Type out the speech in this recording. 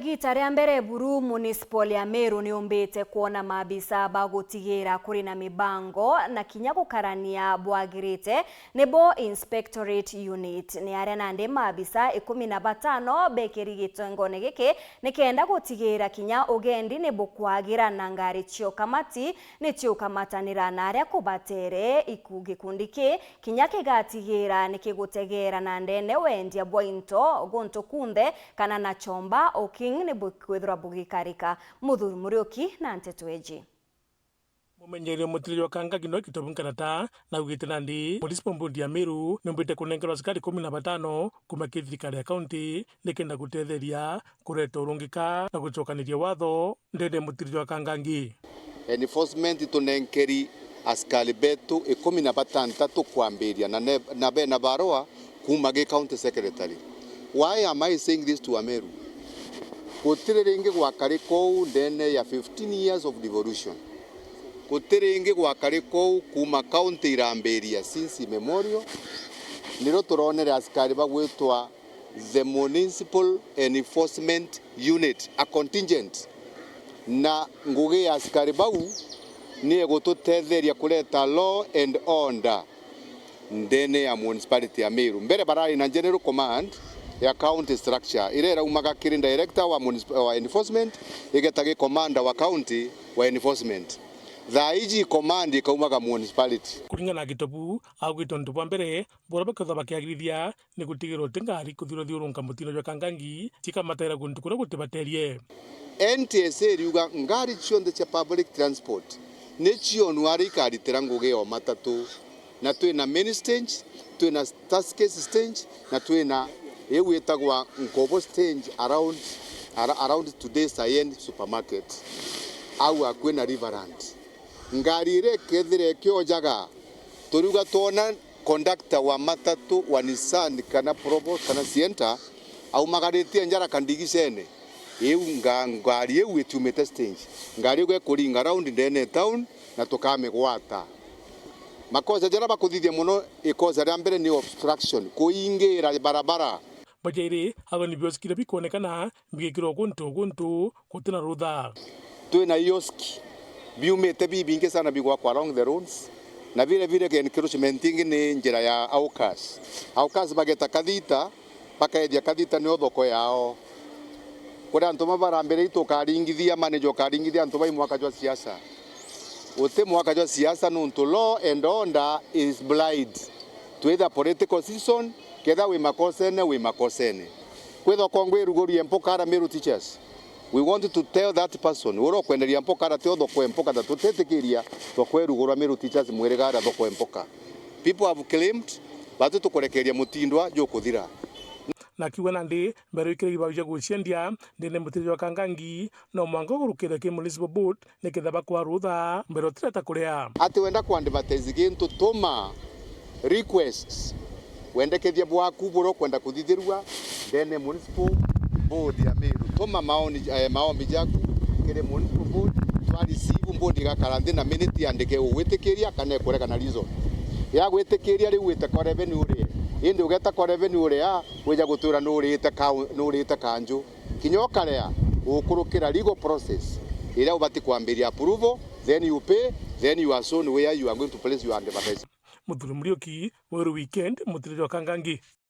rita ria mbere Buru Municipal ya Meru ni umbite kuona maabisa ba gutigira kuri na mibango na kinya gukarania bwagirite nebo Inspectorate Unit ni arena ndi maabisa 15 bekirigitwe ngone giki nikenda gutigira kinya ugendi nebo kwagira na ngari cio kamati ni cio kamatanira na aria kubatere ikugikundiki kinya kigatigira nikigutegera na ndene wendia bwainto gonto kunde kana na chomba King ni kwithira bugikarika Muthuri Murioki na Ntetweji. Mumenyerero mutirio wa Kangangi no kitobunkanata na ugite nandi Municipal Board ya Meru nombite kunengerwa askari 15 kuma thirikari ya county nikenda gutetheria kureta urungika na gucokaniria watho ndende mutirio wa Kangangi. Enforcement tunenkeri askari betu 16 kwambiria na bena barua kuma ge county secretary. Why am I saying this to Ameru? Kutirenge gwa kariko ndene ya 15 years of devolution. Kutirenge gwa kariko kuma county iramberia since memorial. Niro turonere askari bagwitwa the Municipal Enforcement Unit, a contingent. Na ngugi ya askari bagu ni gututetheria kuleta law and order ndene ya municipality ya Meru. Mbere barari na general command ya county structure irera umaga kiri director wa enforcement igetage commander wa county wa enforcement the IG command ikaumaga municipality kuringana gitobu au gitondu bwa mbere boraba katha bakiagirithia ni gutigirwo tingari kuthiro thiurunga mutino jwa Kangangi tika matera guntu kura gutibaterie. NTSA riuga ngari cionde cia public transport ni cionu ari karitira ngugi o matatu na twina main stage, twina Tuskys stage na twina wetagwa Nkobo stage around today's Sayen supermarket au akwena Riverland. Ngari ire kethire kiojaga turuga tona conductor wa matatu wa Nissan kana Probox kana Sienta au magaritie njara kandigicene ngari yewe tumete stage ngari gwe kuringa around ndene town na tukame gwata makosa jara bakuthithia muno ikosa ria mbere ni obstruction kuingira barabara bajaire abani bioskira bikuonekana bigikiro guntu kutina rutha twina ioski biumete bibinge sana bigwa kwa along the roads na vile ke encroachmenting ni njira ya aukas bageta kadita bakaedia kadita ni thoko yao kuria antu mabarambere itukaringithia manager karingithia antu bai mwaka jwa siasa uti mwaka jwa siasa nuntu law and order is blind to the political season ketha we makosene kwetho kongwe rugori empokara Meru teachers. We want to tell that person uro kwenderia empokara te thoko empoka da tutetikiria thoko rugora Meru teachers mweregara thoko empoka. People have claimed batu tukorekeria mutindwa jokuthira na kiwa nandi mbere ikiri gibawija guciendia ndene mutirio wa Kangangi no mwango gurukira ki Municipal Board niketha bakwa rutha mbere tireta kuria ati wenda ku advertise gintu tuma requests wendekethia bwaku buro kwenda kuthithirwa ndene Municipal Board ya Meru tuma maombi jaku kire Municipal Board twari sibu board gakara na minute andike ugwitikiria kana ekoreka na reason ya gwitikiria riu wite ko revenue uri indi ugeta ko revenue uri ya weja gutura nurite kanju kinyoka ria ukurukira legal process ila ubati kuambiria approval then you pay then you are shown where you are going to place your advertisement. Muthuri Murioki, Weekend, Mutirio wa Kangangi.